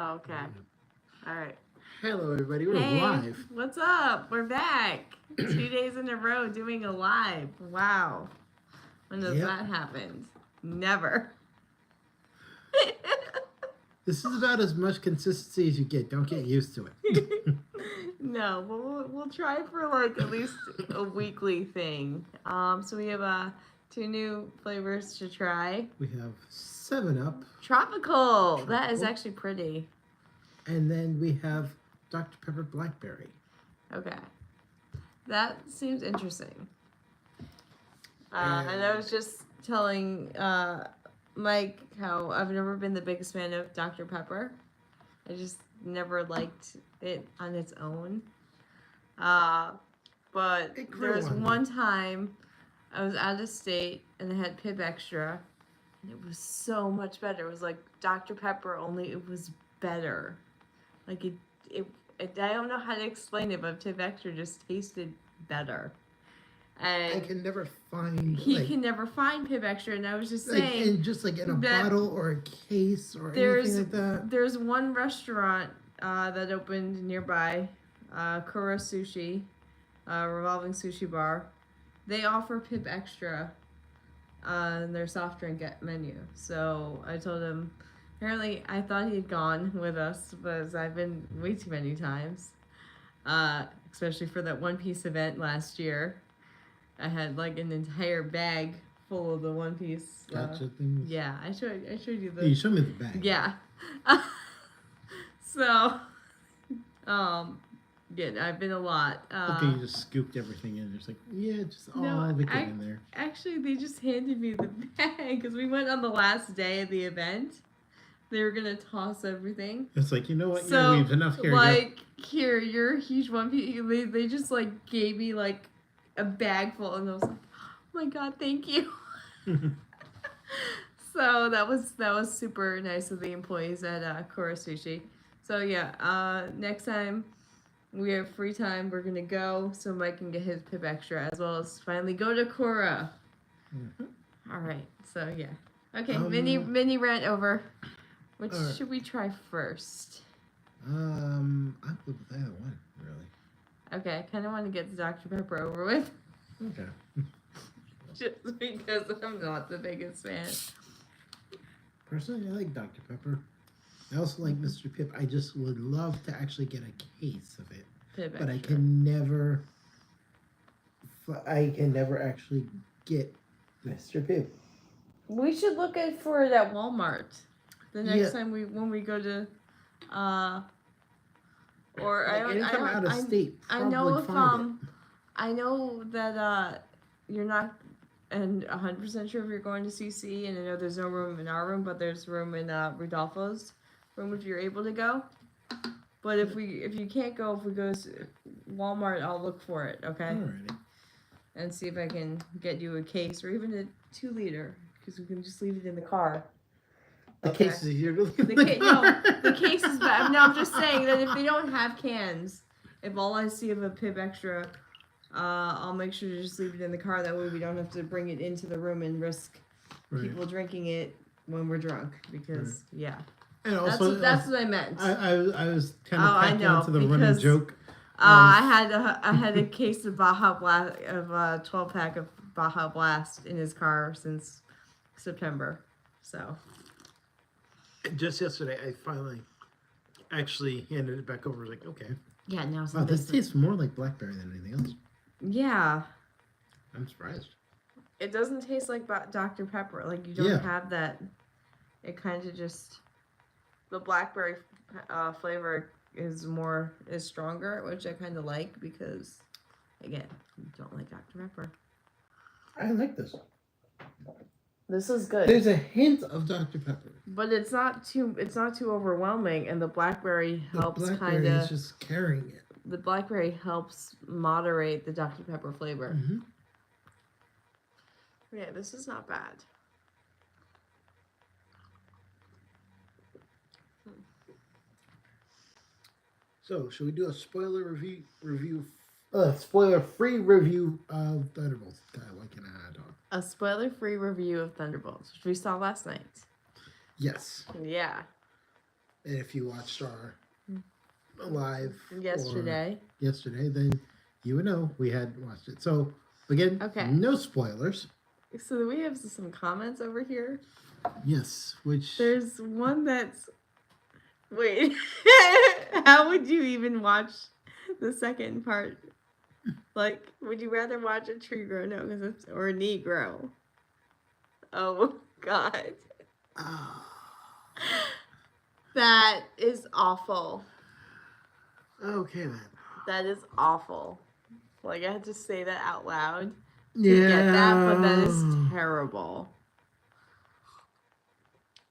Okay. All right. Hello, everybody. We're Hey, live. what's up? We're back. 2 days in a row doing a live. Wow. When does Yep. that happen? Never. This is about as much consistency as you get. Don't get used to it. No, but we'll try for like at least a weekly thing. So we have two new flavors to try. We have 7 Up, Tropical. That is Tropical. actually pretty. and then we have Dr. Pepper Blackberry. Okay. That seems interesting. And I was just telling Mike how I've never been the biggest fan of Dr. Pepper. I just never liked it on its own. But It grew there was on me. one time I was out of state and I had Pib Extra. And it was so much better. It was like Dr. Pepper, only it was better. Like it I don't know how to explain it, but Pib Extra just tasted better. And I can never find he can never find Pib Extra, and I was just like saying in a that bottle or a case or there's anything like that. there's one restaurant that opened nearby, Kura Sushi, revolving sushi bar. They offer Pib Extra on their soft drink menu. So I told him. Apparently, I thought he had gone with us, because I've been way too many times, especially for that One Piece event last year. I had like an entire bag full of the One Piece. Gotcha things. Yeah, I showed you Yeah, you showed me the bag. Yeah. So, yeah, I've been a lot. Okay, you just scooped everything in. It's like, yeah, just all No, of it in there. Actually, they just handed me the bag because we went on the last day of the event. They were gonna toss everything. It's like, you know what? So, You're enough here. Like, here, you're a huge One Piece. They just like gave me like a bag full, and I was like, oh my god, thank you. So that was super nice of the employees at Kura Sushi. So yeah, next time we have free time, we're gonna go so Mike can get his Pib Extra, as well as finally go to Kura. Mm-hmm. All right. So yeah. Okay. Mini rant over. Which right. should we try first? I'm good with either one, really. Okay, I kind of want to get the Dr. Pepper over with. Okay. Just because I'm not the biggest fan. Personally, I like Dr. Pepper. I also like Mr. Pibb. I just would love to actually get a case of it. Pib but Extra. I can never actually get Mr. Pibb. We should look for it at Walmart the next time when we go to, or like anytime out of state. I know if I know that you're not and 100% sure if you're going to CC, and I know there's no room in our room, but there's room in Rodolfo's room if you're able to go. But if you can't go, if we go to Walmart, I'll look for it. Okay. Alrighty. And see if I can get you a case or even a 2-liter, because we can just leave it in the car. The case is easier to leave in the car. No, the case is bad. No, I'm just saying that if they don't have cans, if all I see of a Pib Extra, I'll make sure to just leave it in the car. That way we don't have to bring it into the room and risk people drinking it when we're drunk. Because, yeah. And also, that's what I meant. I was kind of packing onto the running joke. I had a case of Baja Blast, of a 12-pack of Baja Blast in his car since September. So. Just yesterday, I finally actually handed it back over. I was like, okay. Yeah, now wow, this tastes more like blackberry than anything else. Yeah. I'm surprised. It doesn't taste like Dr. Pepper. Like, you don't have that. It kind of just... The blackberry flavor is stronger, which I kind of like because, again, I don't like Dr. Pepper. I like this. This is good. There's a hint of Dr. Pepper, but it's not too overwhelming, and the blackberry helps kind of. It's just carrying it. The blackberry helps moderate the Dr. Pepper flavor. Mm-hmm. Yeah, this is not bad. So, should we do a spoiler-free review of Thunderbolts? What can I dog? A spoiler-free review of Thunderbolts, which we saw last night. Yes. Yeah. And if you watched our live Yesterday. then you would know we had watched it. So again, Okay. no spoilers. So we have some comments over here. Yes, which There's one that's. Wait. How would you even watch the second part? Like, would you rather watch a tree grow? No, because it's or a knee grow. Oh God. ah, That is awful. okay then. That is awful. Like I had to say that out loud to Yeah. get that, but that is terrible.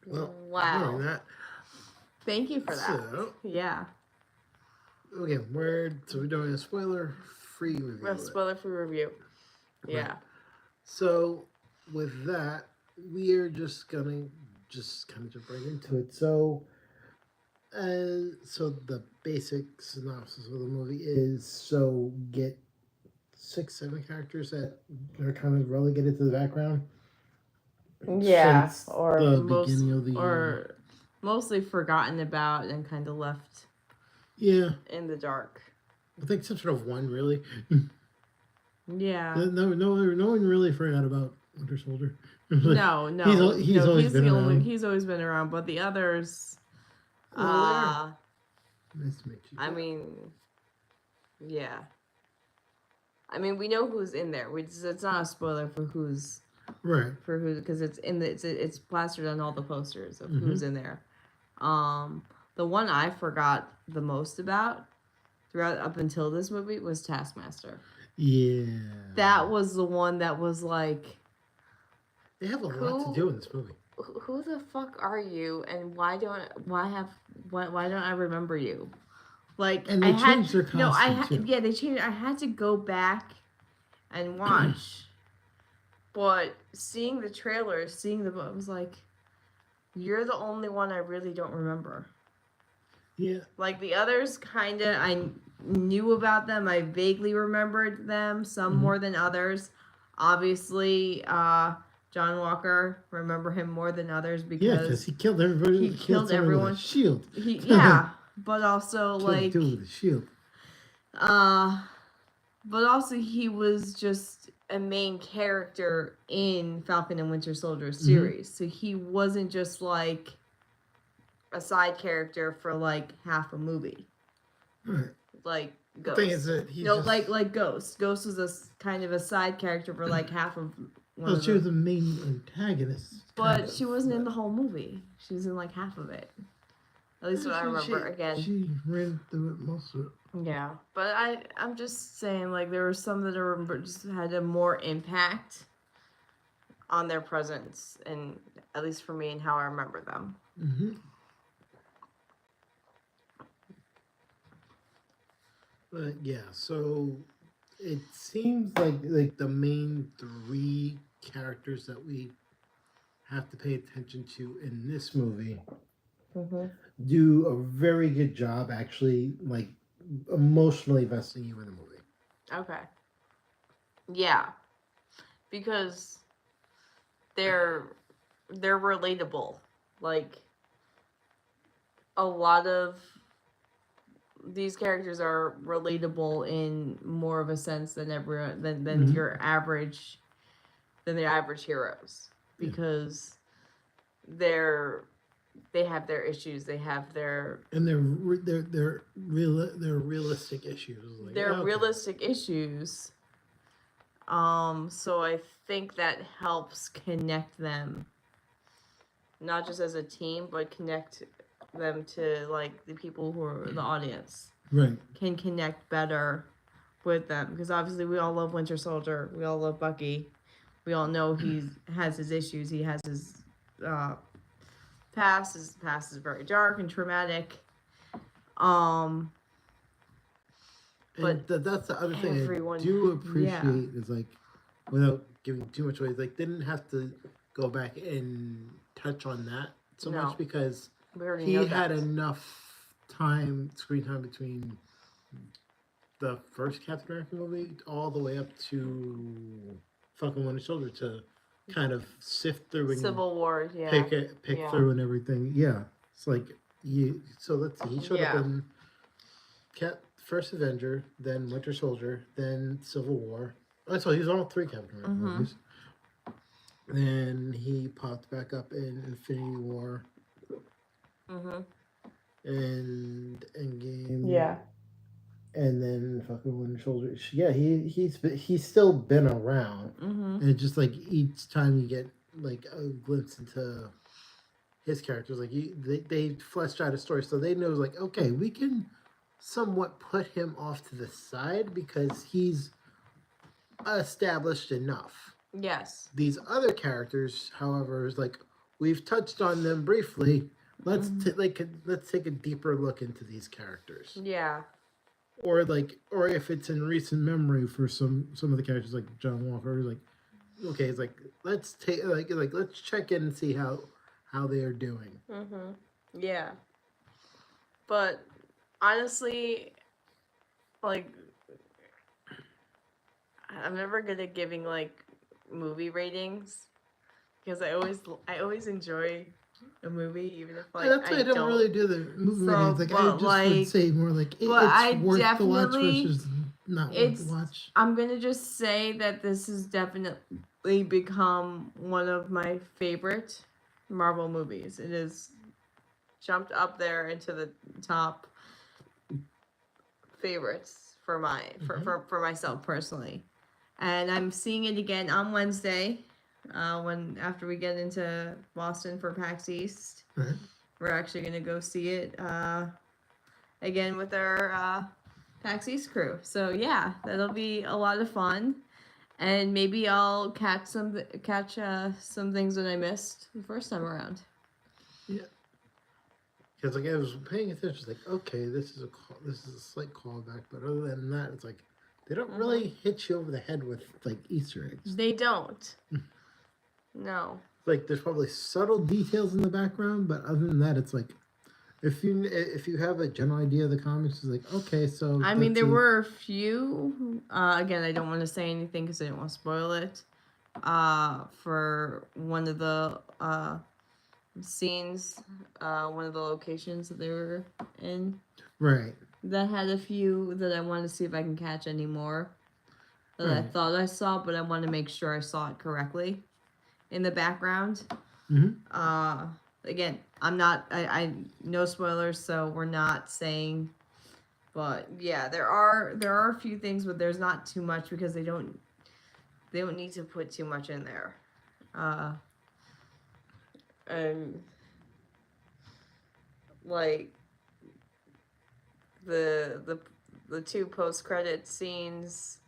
Well, Wow. ignoring that. Thank you for that. So, Yeah. okay, we're doing a spoiler-free review. A spoiler-free review. Yeah. Right. So, with that, we are just gonna kind of jump right into it. So, the basic synopsis of the movie is get 6-7 characters that are kind of relegated to the background. Yeah, since or the beginning of the year. or mostly forgotten about and kind of left Yeah, in the dark. I think exception of one really. Yeah. No one really forgot about Winter Soldier. No. He's always been around. He's always been around, but the others. Nice to meet you. I mean, yeah. I mean, we know who's in there. It's not a spoiler for who's right because it's plastered on all the posters of who's in there. The one I forgot the most about throughout up until this movie was Taskmaster. Yeah. That was the one that was like. They have a lot to do in this movie. Who the fuck are you, and why don't I remember you? Like, and they changed their costume too. Yeah, they changed. I had to go back and watch, but seeing the trailers, I was like, you're the only one I really don't remember. Yeah. Like the others, kinda, I knew about them. I vaguely remembered them. Some more than others. Obviously, John Walker, remember him more than others because he killed everybody. He killed everyone. With a shield. But also like with a shield. but also he was just a main character in Falcon and Winter Soldier series, so he wasn't just like a side character for like half a movie. Right. Like Ghost. The thing is that he's like Ghost. Ghost was a kind of a side character for like half of. She was the main antagonist. But she wasn't in the whole movie. She was in like half of it. At least what I remember. Again, she ran through it most of it. Yeah, but I'm just saying, like, there were some that are just had a more impact on their presence, and at least for me and how I remember them. But yeah, so it seems like the main 3 characters that we have to pay attention to in this movie do a very good job actually like emotionally investing you in the movie. Okay. Yeah. Because they're relatable. Like a lot of these characters are relatable in more of a sense than your average heroes, because they have their issues, they have their they're realistic issues. Like, realistic issues. So I think that helps connect them, not just as a team, but connect them to like the people who are the audience. Right. Can connect better with them, because obviously we all love Winter Soldier, we all love Bucky, we all know he has his issues, he has his past. His past is very dark and traumatic. But that's the other thing I do appreciate is like, without giving too much away, like they didn't have to go back and touch on that so much because he had enough screen time between the first Captain America movie all the way up to fucking Winter Soldier to kind of sift through and Civil War, pick through and everything. Yeah, it's like So let's see. He showed up in First Avenger, then Winter Soldier, then Civil War. Oh, so he was on all 3 Captain America movies. Then he popped back up in Infinity War. And Endgame. Yeah. And then fucking Winter Soldier. Yeah, he's still been around. And just like each time you get like a glimpse into his characters, like they fleshed out a story, so they know like, okay, we can somewhat put him off to the side because he's established enough. Yes. These other characters, however, is like we've touched on them briefly. Let's let's take a deeper look into these characters. Yeah. Or if it's in recent memory for some of the characters like John Walker, like okay, it's like let's take let's check in and see how they are doing. Yeah. But honestly, like I'm never good at giving like movie ratings because I always enjoy a movie, even if like that's why I don't really do the movie ratings. Like I just would say more like it's worth the watch versus not worth the watch. I'm gonna just say that this has definitely become one of my favorite Marvel movies. It has jumped up there into the top favorites for for myself personally. And I'm seeing it again on Wednesday, after we get into Boston for PAX East. We're actually gonna go see it again with our PAX East crew. So yeah, that'll be a lot of fun, and maybe I'll catch some things that I missed the first time around. Yeah, because like I was paying attention, like okay, this is a slight callback, but other than that, it's like. They don't really hit you over the head with like Easter eggs. They don't. No. Like there's probably subtle details in the background, but other than that, it's like if you have a general idea of the comics, it's like okay, so. I mean, there were a few. Again, I don't want to say anything because I don't want to spoil it. For one of the scenes, one of the locations that they were in. Right. That had a few that I want to see if I can catch anymore. That I thought I saw, but I want to make sure I saw it correctly in the background. Again, I'm not. I no spoilers, so we're not saying. But yeah, there are a few things, but there's not too much because they don't need to put too much in there. And like. The 2 post-credit scenes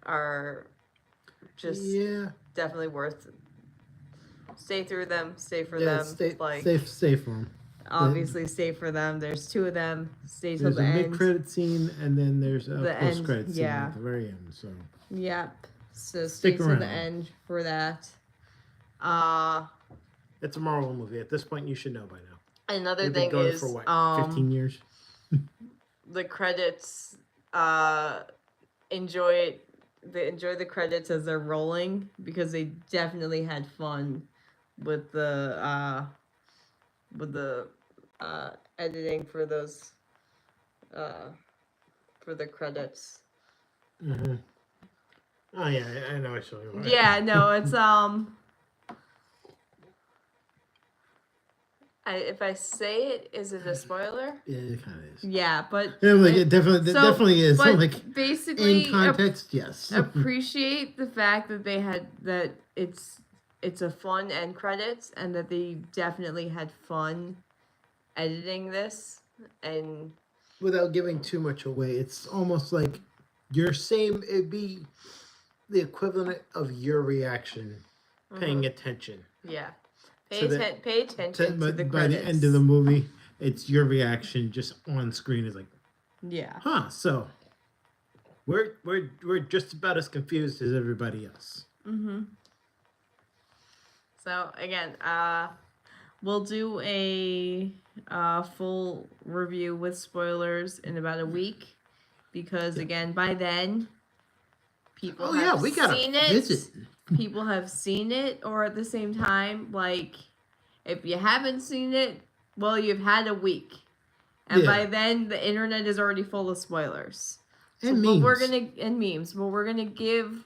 are just definitely worth stay through them, stay for them. Stay for them. Obviously, stay for them. There's 2 of them. Stay till the end. There's a mid-credit scene, and then there's a post-credit scene at the very end. So. Yep. So stay till the end for that. It's a Marvel movie. At this point, you should know by now. Another thing is, for what, 15 years? The credits, enjoy the credits as they're rolling because they definitely had fun with the editing for those, for the credits. Oh yeah, I know what you're talking about. Yeah, no, it's if I say it, is it a spoiler? Yeah, it kind of is. Yeah, but it definitely is. But so, like basically, in context, yes. Appreciate the fact that it's a fun end credits and that they definitely had fun editing this and without giving too much away. It's almost like it'd be the equivalent of your reaction, paying attention. Yeah. Pay attention to the credits. By the end of the movie, it's your reaction just on screen is like, so we're just about as confused as everybody else. So again, we'll do a full review with spoilers in about a week because again, by then people have seen it. People have seen it, or at the same time, like, if you haven't seen it, Well, you've had a week. And by then, the internet is already full of spoilers. And memes. And memes. But we're going to give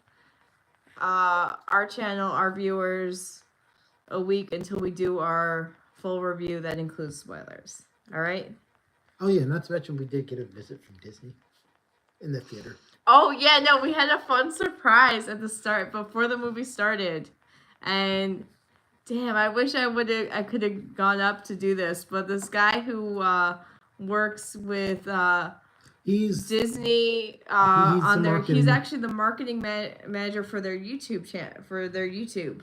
our channel, our viewers, a week until we do our full review that includes spoilers. All right? Oh, yeah. Not to mention we did get a visit from Disney in the theater. Oh, yeah. No, we had a fun surprise at the start before the movie started. And damn, I wish I could have gone up to do this. But this guy who works with he's Disney on their he's actually the marketing manager for their YouTube channel, for their YouTube.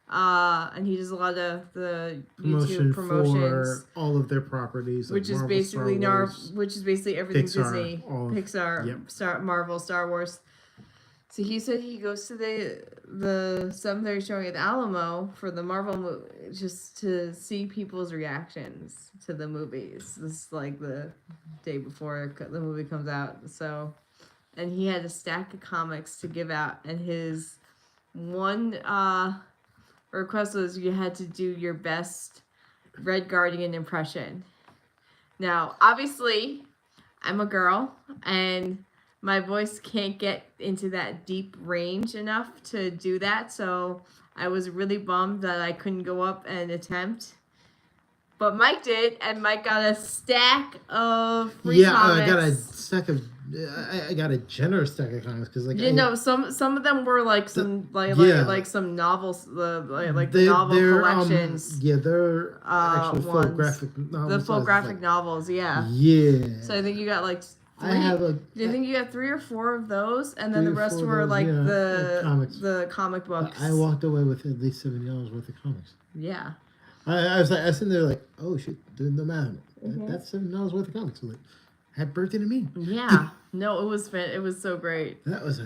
And he does a lot of the YouTube promotions for all of their properties, which is basically everything Pixar, Disney, Pixar, Marvel, Star Wars. So he said he goes to the 7:30 showing at the Alamo for the Marvel movie just to see people's reactions to the movies. This is like the day before the movie comes out. So, and he had a stack of comics to give out, and his one request was you had to do your best Red Guardian impression. Now, obviously, I'm a girl, and my voice can't get into that deep range enough to do that, so I was really bummed that I couldn't go up and attempt. But Mike did, and Mike got a stack of free comics. I got a stack of. I got a generous stack of comics because, some of them were like some some novels, the novel collections. They're actually full graphic novels. The full graphic novels, yeah. Yeah. So I think you got like. I have Do you think you got 3 or 4 of those, and then the rest were like the comic books? I walked away with at least $70 worth of comics. Yeah. I was sitting there like, oh shit, doing the math. That's $7 worth of comics. I'm like, happy birthday to me. Yeah. No, it was so great. That was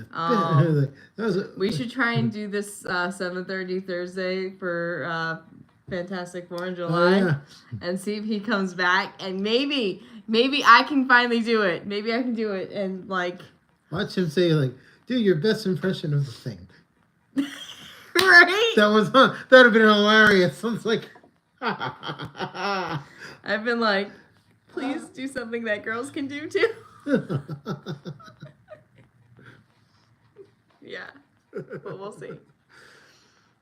we should try and do this 7:30 Thursday for Fantastic Four in July, and see if he comes back, and maybe I can finally do it. Maybe I can do it and like watch him say like, do your best impression of the Thing. Right? That would have been hilarious. I was like, I've been like, please do something that girls can do too. Yeah, but we'll see.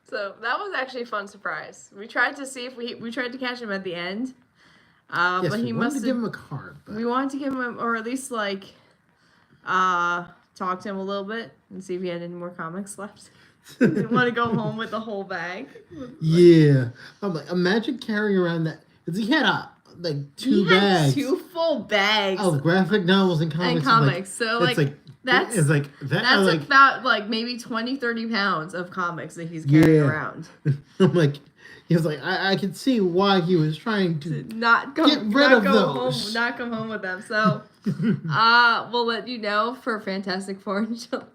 So that was actually a fun surprise. We tried to see if we tried to catch him at the end. Yes, but he wanted to give him a card. But we wanted to give him, or at least like, talk to him a little bit and see if he had any more comics left. He didn't want to go home with the whole bag. Yeah, I'm like, imagine carrying around that. Cause he had two bags, 2 full bags of graphic novels and comics. So like that's about like maybe 20-30 pounds of comics that he's carrying around. I'm like. He was like, I could see why he was trying to not come home with them. So, we'll let you know for Fantastic Four in July.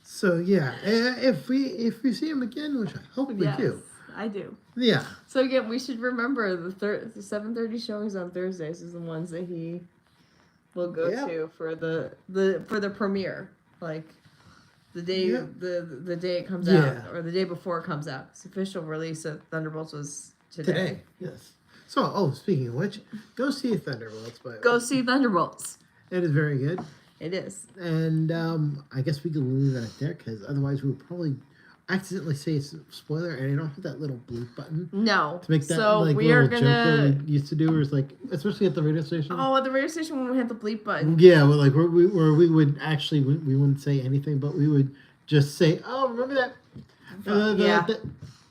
So yeah, if we see him again, which I hope we do. I do. Yeah. So again, we should remember the 7:30 showings on Thursdays is the ones that he will go to for the premiere, like. The day the day it comes out, or the day before it comes out. The official release of Thunderbolts was today. Yes. So, speaking of which, go see Thunderbolts. Go see Thunderbolts. It is very good. It is. And I guess we can leave that there because otherwise we would probably accidentally say it's a spoiler, and I don't have that little bleep button. No. To make that we are gonna joke that we used to do, where it's like, especially at the radio station. Oh, at the radio station when we had the bleep button. Yeah, well, like where we would actually we wouldn't say anything, but we would just say, "Oh, remember that?"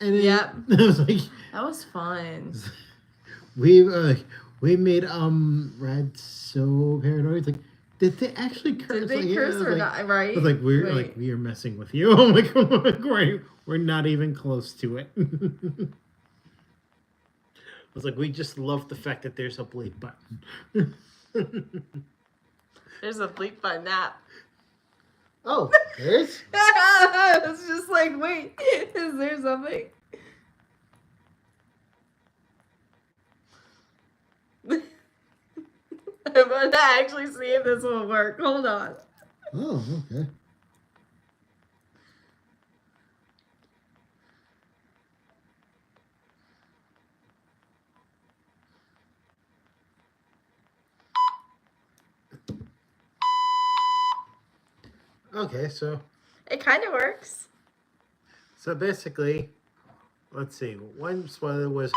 And it was like that was fun. We made Rad so paranoid. It's like, did they actually curse? Did they curse or not? Right? But we are messing with you. I'm like, we're not even close to it. I was like, we just love the fact that there's a bleep button. There's a bleep button app. Oh, there is? It's just like, wait, is there something? I'm gonna actually see if this will work. Hold on. Oh, okay. Okay, so it kind of works. So basically, let's see. One spoiler was,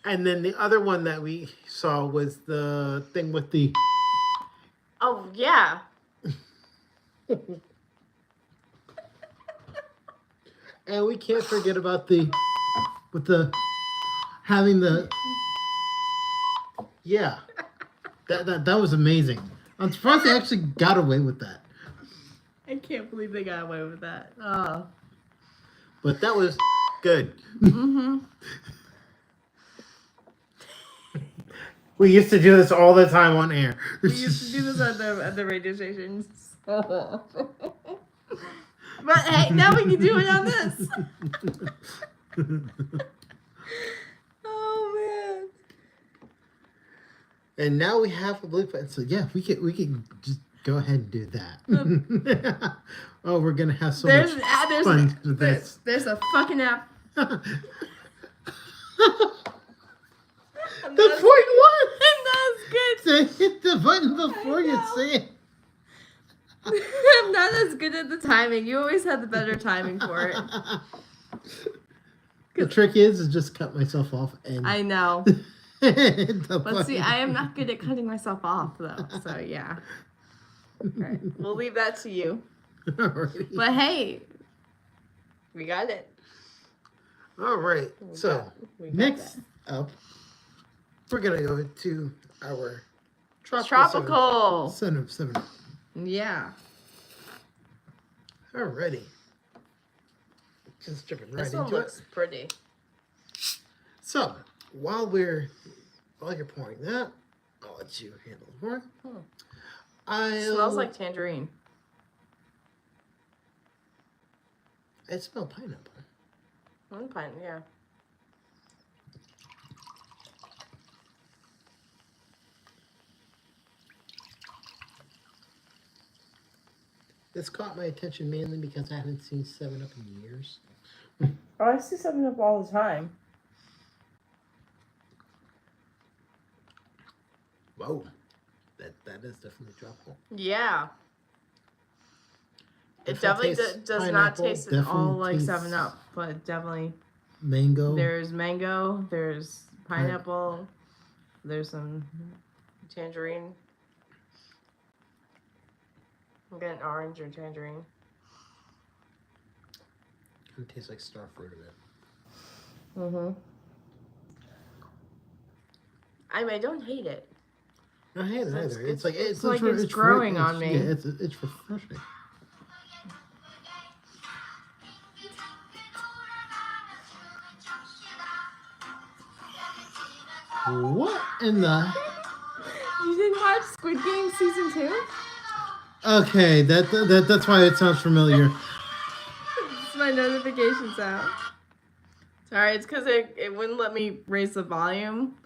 and then the other one that we saw was the thing with the. Oh yeah. And we can't forget about the having the. Yeah, that was amazing. I'm surprised they actually got away with that. I can't believe they got away with that. Oh. But that was good. We used to do this all the time on air. We used to do this at the radio stations. But hey, now we can do it on this. Oh man. And now we have a blue button. So yeah, we can just go ahead and do that. Oh, we're gonna have so much fun with this. There's a fucking app. The point one. That was good. So hit the button before you say it. I'm not as good at the timing. You always had the better timing for it. The trick is just cut myself off and I know. But see, I am not good at cutting myself off though. So yeah. Alright. We'll leave that to you. Alrighty. But hey, we got it. Alright. So next up we're gonna go to our tropical. 7 Up. Yeah. Alrighty. Just jumping right This one into looks pretty. So, while you're pouring that, I'll let you handle the pouring. It smells like tangerine. It smells pineapple. Yeah. This caught my attention mainly because I haven't seen 7 Up in years. Oh, I see 7 Up all the time. Whoa. That is definitely tropical. Yeah. It definitely does not taste at all like 7 Up, but definitely mango. There's mango, there's pineapple, there's some tangerine. I'm getting orange or tangerine. Kind of tastes like star fruit a bit. I mean, I don't hate it. I don't hate it either. It's like it's growing on me. Yeah, it's refreshing. What in the? You didn't watch Squid Game season 2? Okay, that's why it sounds familiar. It's my notification sound. Sorry, it's because it wouldn't let me raise the volume.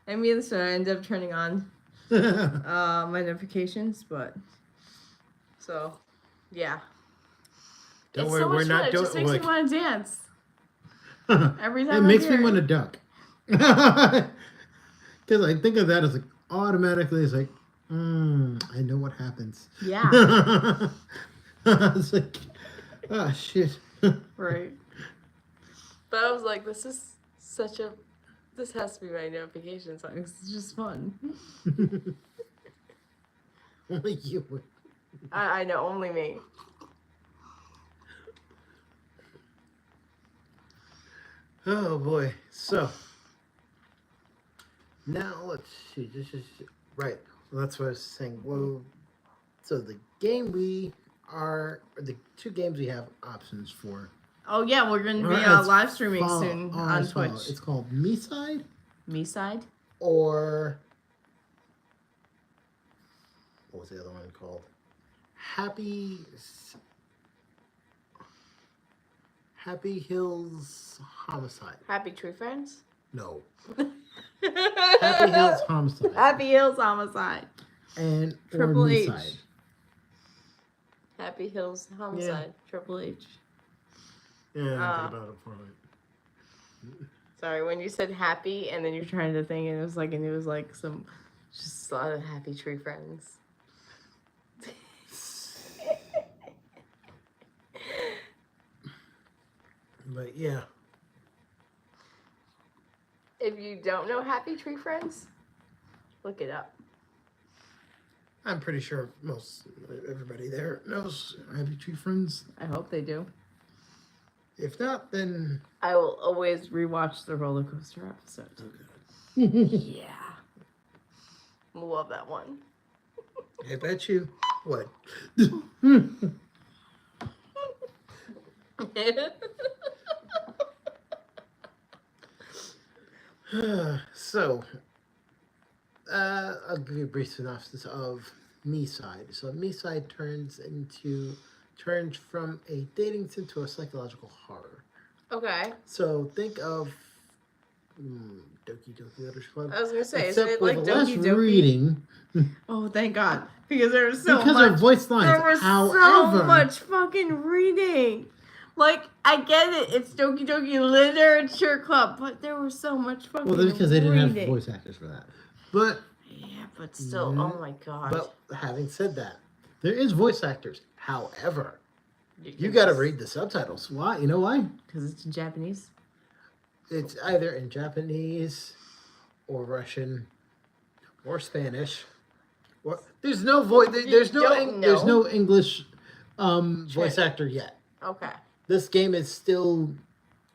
I mean, so I ended up turning on my notifications, but so yeah. Don't worry, we're not doing. It just makes me want to dance. Every time it makes me want to duck. Because I think of that as like automatically, it's like, I know what happens. Yeah. It's like, oh shit. Right. But I was like, this has to be my notification song. It's just fun. Only you would. I know, only me. Oh boy. So now let's see. Right. Well, that's what I was saying. Well, so the two games we have options for. Oh yeah, we're gonna be live streaming soon on Twitch. It's called Me-Side. Me-Side? Or what was the other one called? Happy Hills Homicide. Happy Tree Friends? No. Happy Hills Homicide. Happy Hills Homicide. And Triple H. Me-Side. Happy Hills Homicide. Yeah. Triple H. Yeah, I think about it for it. Sorry, when you said happy and then you're trying to think, and it was like some just a lot of happy tree friends. But yeah. If you don't know Happy Tree Friends, look it up. I'm pretty sure everybody there knows Happy Tree Friends. I hope they do. If not, then I will always rewatch the roller coaster episode. Okay. Yeah. Love that one. I bet you would. So, I'll give you a brief synopsis of Me-Side. So, Me-Side turns from a dating sim to a psychological horror. Okay. So, think of Doki Doki Literature Club. I was gonna say, except is it with like less Doki Doki? Reading. Oh, thank God, because there was so because much. of voice lines. There was so much fucking reading. Like, I get it, it's Doki Doki Literature Club, but there was so much fucking reading. Well, because they didn't have voice actors for that. But yeah, but still, oh my God. But having said that, there is voice actors. However, you got to read the subtitles. Why? You know why? Because it's in Japanese. It's either in Japanese or Russian or Spanish. Or there's no voice. There's no English voice actor yet. Okay. This game is still.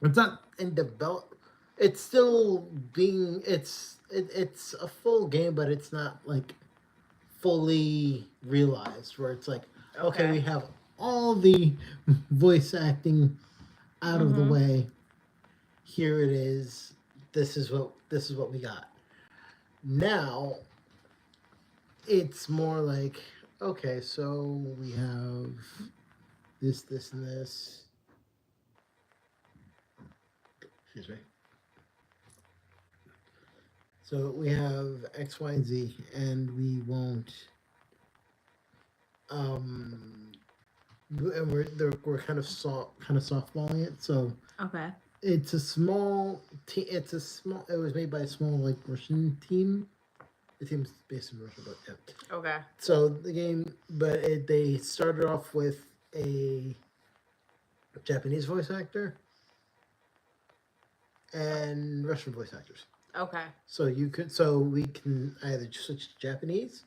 It's not in develop. It's still being. It's a full game, but it's not like fully realized. Where it's like, okay, we have all the voice acting out of the way. Here it is. This is what we got. Now it's more like, okay, so we have this, and this. Excuse me. So we have X, Y, and Z, and we won't. And we're kind of softballing it. So okay. It's a small. It was made by a small Russian team. The team's based in Russia, but yeah. Okay. So the game, they started off with a Japanese voice actor and Russian voice actors. Okay. So we can either switch to Japanese.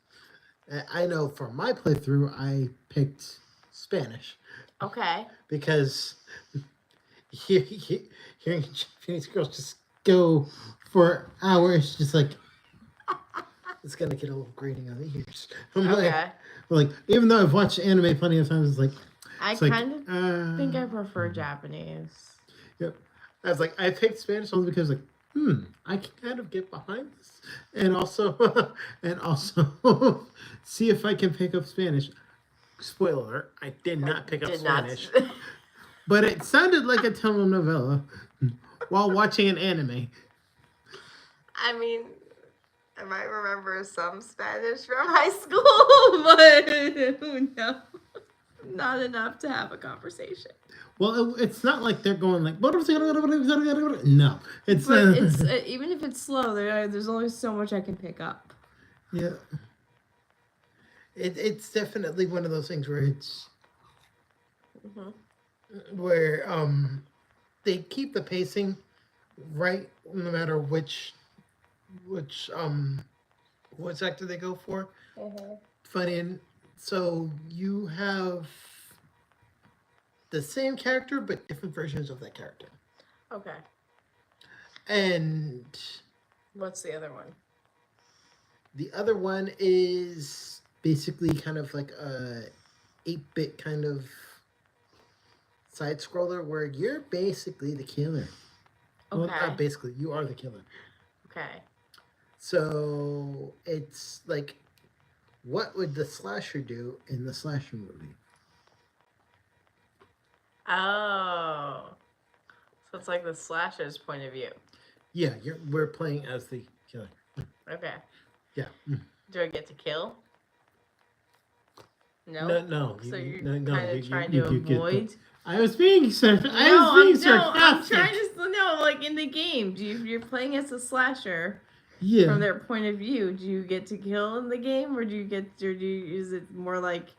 I know for my playthrough, I picked Spanish. Okay. Because hearing Japanese girls just go for hours, just like it's gonna get a little grating on the ears. Like even though I've watched anime plenty of times, it's like I kind of think I prefer Japanese. Yep. I was like, I picked Spanish only because I can kind of get behind this, and also see if I can pick up Spanish. Spoiler alert, I did not pick up Spanish. But it sounded like a telenovela while watching an anime. I mean, I might remember some Spanish from high school, but no, not enough to have a conversation. Well, it's not like they're going like no. It's even if it's slow, there's only so much I can pick up. Yeah. It's definitely one of those things where it's where they keep the pacing right no matter which actor they go for. Funny, and so you have the same character but different versions of that character. Okay. And what's the other one? The other one is basically kind of like a 8-bit kind of side scroller where you're basically the killer. Okay. Well, not basically, you are the killer. Okay. So it's like, what would the slasher do in the slasher movie? Oh. So it's like the slasher's point of view. Yeah, we're playing as the killer. Okay. Yeah. Do I get to kill? No. No. So you're kind of trying to avoid. I was being sarcastic. I'm trying to like in the game. You're playing as a slasher. Yeah. From their point of view, do you get to kill in the game, or is it more like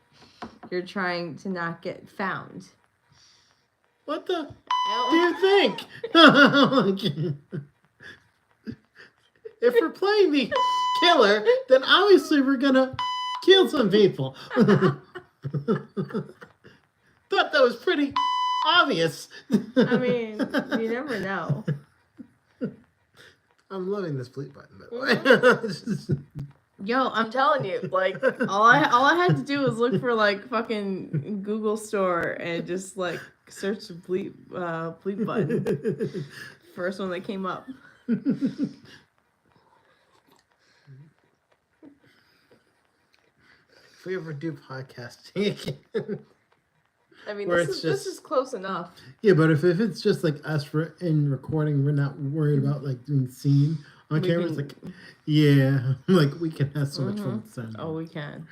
you're trying to not get found? What the do you think? If we're playing the killer, then obviously we're gonna kill some people. Thought that was pretty obvious. I mean, you never know. I'm loving this bleep button, by the way. Yo, I'm telling you, like all I had to do was look for like fucking Google Store and just like search the bleep button. First one that came up. If we ever do podcasting again. I mean, this is close enough. Yeah, but if it's just like us in recording, we're not worried about like doing scene on camera. It's like, yeah, like we can have so much fun with sound. Oh, we can.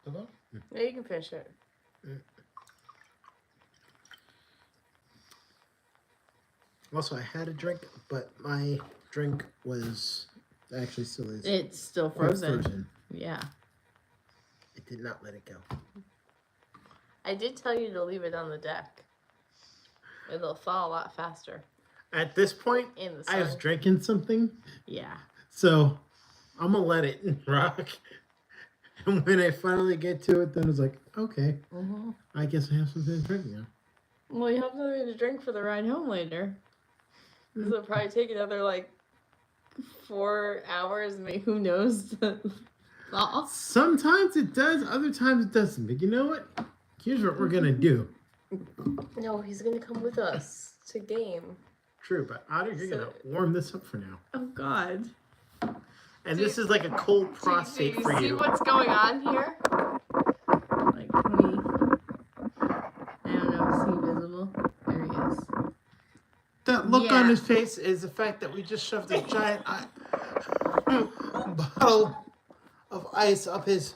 Hello? Yeah, you can finish it. Also, I had a drink, but my drink was actually still is. It's still frozen. Yeah. It did not let it go. I did tell you to leave it on the deck. It'll thaw a lot faster. At this point, I was drinking something. Yeah. So, I'm going to let it rock. And when I finally get to it, then it's like, okay, I guess I have something to drink now. Well, you have something to drink for the ride home later. This will probably take another, like, 4 hours. Maybe, who knows? Sometimes it does, other times it doesn't. But you know what? Here's what we're going to do. No, he's going to come with us to game. True, but Otter, you're going to warm this up for now. Oh, God. And this is like a cold prostate for you. See what's going on here? Like, I don't know, is he visible? There he is. That look on his face is the fact that we just shoved a giant bottle of ice up his...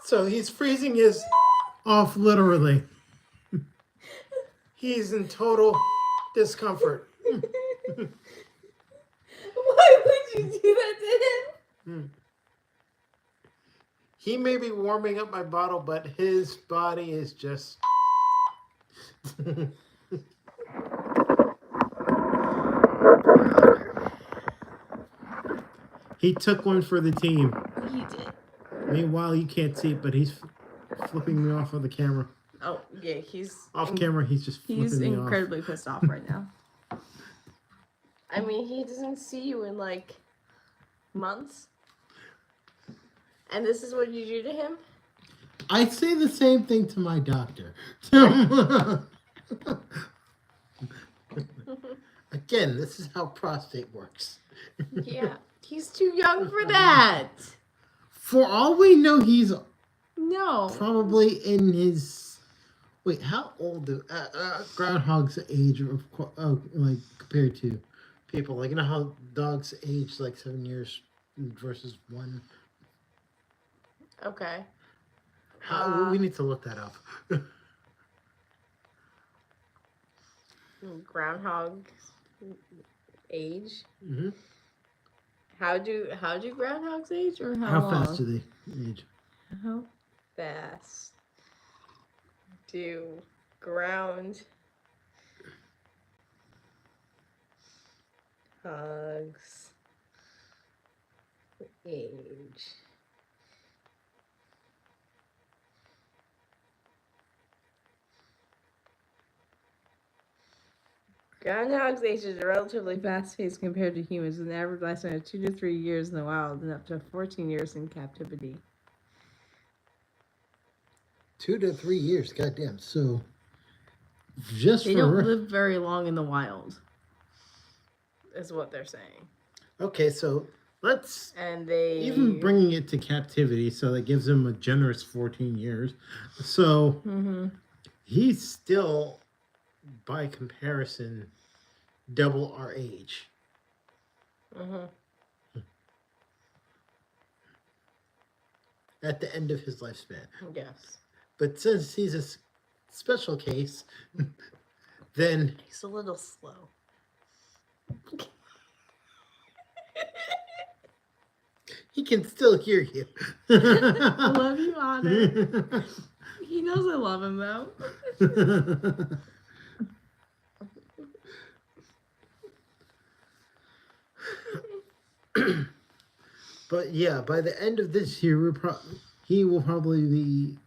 So he's freezing his off literally. He's in total discomfort. Why would you do that to him? He may be warming up my bottle, but his body is just... He took one for the team. He did. Meanwhile, you can't see it, but he's flipping me off of the camera. Oh, yeah, he's... Off camera, he's just flipping me off. He's incredibly pissed off right now. I mean, he doesn't see you in, like, months. And this is what you do to him? I say the same thing to my doctor. Again, this is how prostate works. Yeah. He's too young for that. For all we know, he's no probably in his... Wait, how old do groundhogs age like compared to people? Like, you know how dogs age like 7 years versus 1? Okay. We need to look that up. Groundhog age. Mm-hmm. How do groundhogs age, or how long? Fast do they age? How fast do groundhogs age? Groundhogs age is a relatively fast pace compared to humans, with an average lifespan of 2 to 3 years in the wild and up to 14 years in captivity. 2 to 3 years, goddamn. So, just they don't live very long in the wild, is what they're saying. Okay, so let's they even bringing it to captivity, so that gives him a generous 14 years. So he's still, by comparison, double our age. At the end of his lifespan. Yes. But since he's a special case, then he's a little slow. He can still hear you. I love you, Otter. He knows I love him, though. But yeah, by the end of this year, he will probably be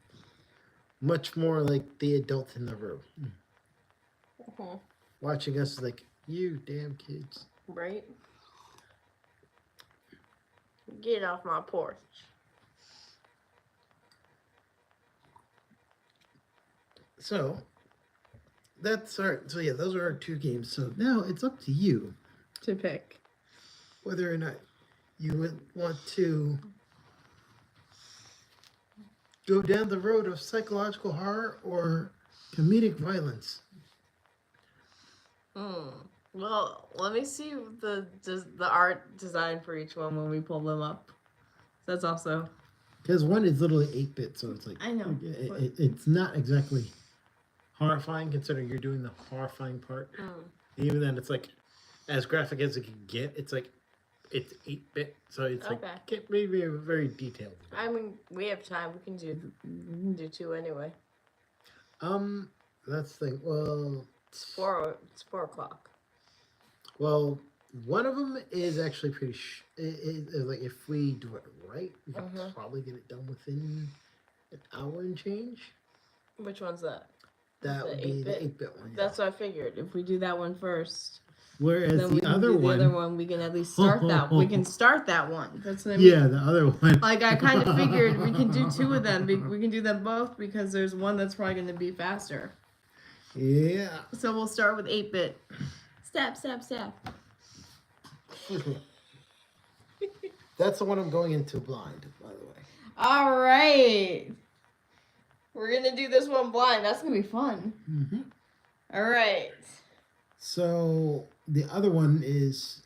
much more like the adult in the room. Watching us like, you damn kids. Right? Get off my porch. So, that's our... So yeah, those are our 2 games. So now it's up to you. To pick. Whether or not you would want to go down the road of psychological horror or comedic violence. Well, let me see the art design for each one when we pull them up. That's also... Because one is literally 8-bit, so it's like... I know. It's not exactly horrifying, considering you're doing the horrifying part. Even then, it's like, as graphic as it can get, it's like, it's 8-bit, so it's like, get maybe very detailed. I mean, we have time. We can do 2 anyway. That's the thing. Well... It's 4 o'clock. Well, one of them is actually pretty... like, if we do it right, we can probably get it done within an hour and change. Which one's that? That would be the 8-bit one. Yeah. That's what I figured. If we do that one first. Whereas then the other one... we can at least start that. We can start that one. That's what I mean. Yeah, the other one. Like, I kind of figured we can do 2 of them. We can do them both because there's one that's probably going to be faster. Yeah. So we'll start with 8-bit. Stab. That's the one I'm going into blind, by the way. All right. We're going to do this one blind. That's going to be fun. All right. So the other one is...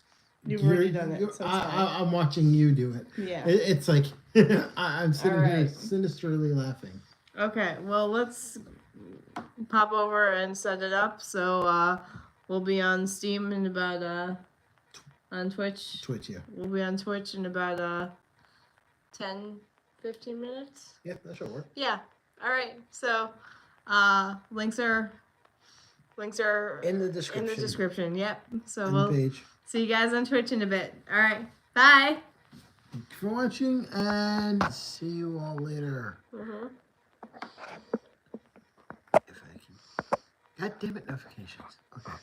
You've already done it. So I'm watching you do it. Yeah. It's like, I'm sitting here sinisterly laughing. Okay, well, let's pop over and set it up. So we'll be on Steam in about, on Twitch. Twitch, yeah. We'll be on Twitch in about 10, 15 minutes? Yeah, that should work. Yeah. All right. So links are in the description. In the description, yep. So on we'll the page. See you guys on Twitch in a bit. All right. Bye. Thank you for watching, and see you all later. If I can. God damn it, notifications. Okay.